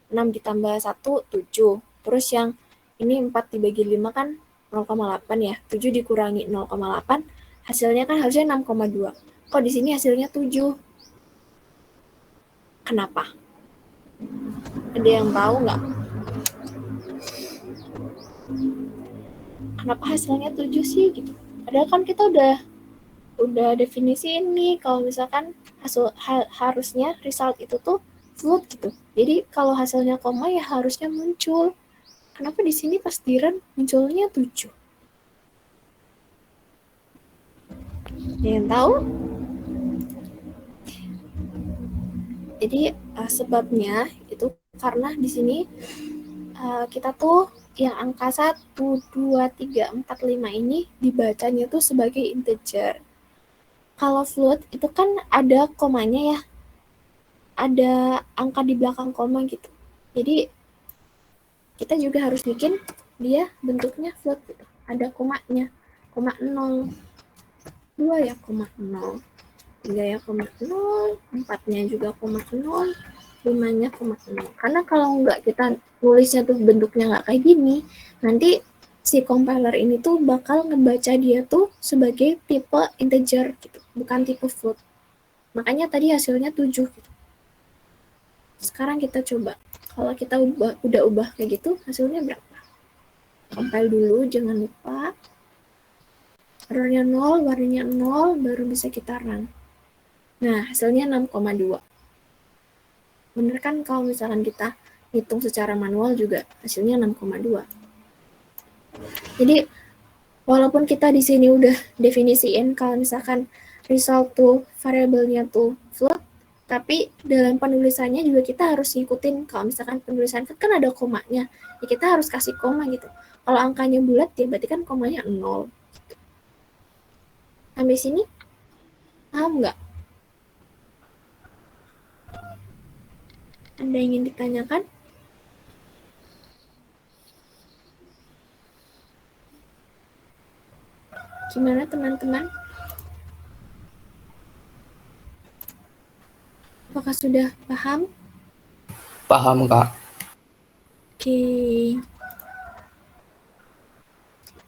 6 ditambah 1, 7. Terus yang ini 4 dibagi 5 kan 0,8 ya. 7 dikurangi 0,8, hasilnya kan harusnya 6,2. Kok di sini hasilnya 7? Kenapa? Ada yang tahu nggak? Kenapa hasilnya 7 sih gitu? Padahal kan kita udah definisi ini kalau misalkan harusnya result itu tuh float gitu. Jadi kalau hasilnya koma ya harusnya muncul. Kenapa di sini pas di run munculnya 7? Ada yang tahu? Jadi sebabnya itu karena di sini kita tuh yang angka 1, 2, 3, 4, 5 ini dibacanya tuh sebagai integer. Kalau float itu kan ada komanya ya, ada angka di belakang koma gitu. Jadi kita juga harus bikin dia bentuknya float gitu. Ada komanya, koma 0, 2 ya koma 0, 3 ya koma 0, 4-nya juga koma 0, 5-nya koma 0. Karena kalau nggak kita nulisnya tuh bentuknya nggak kayak gini, nanti si compiler ini tuh bakal ngebaca dia tuh sebagai tipe integer gitu, bukan tipe float. Makanya tadi hasilnya 7 gitu. Sekarang kita coba. Kalau kita udah ubah kayak gitu, hasilnya berapa? Compile dulu, jangan lupa. Errornya 0, warnanya 0, baru bisa kita run. Nah, hasilnya 6,2. Bener kan kalau misalkan kita hitung secara manual juga hasilnya 6,2. Jadi, walaupun kita di sini udah definisiin kalau misalkan result tuh variabelnya tuh float, tapi dalam penulisannya juga kita harus ngikutin. Kalau misalkan penulisan kan ada komanya, ya kita harus kasih koma gitu. Kalau angkanya bulat ya berarti kan komanya 0. Sampai sini paham nggak? Ada yang ingin ditanyakan? Gimana teman-teman? Apakah sudah paham? Paham, Kak. Oke.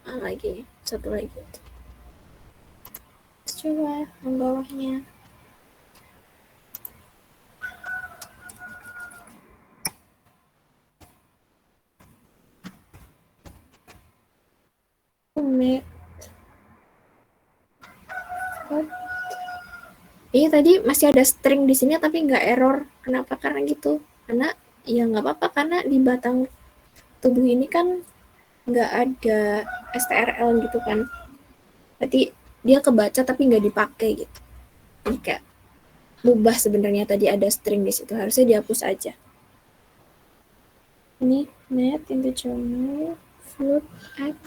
Lagi, satu lagi. Coba yang bawahnya. Iya tadi masih ada string di sini tapi nggak error. Kenapa? Karena gitu. Karena ya nggak apa-apa karena di batang tubuh ini kan nggak ada strl gitu kan. Berarti dia kebaca tapi nggak dipakai gitu. Jadi kayak mubah sebenarnya tadi ada string di situ. Harusnya dihapus aja. Ini net integer float x.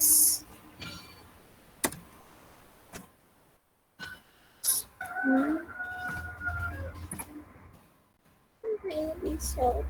Maybe so.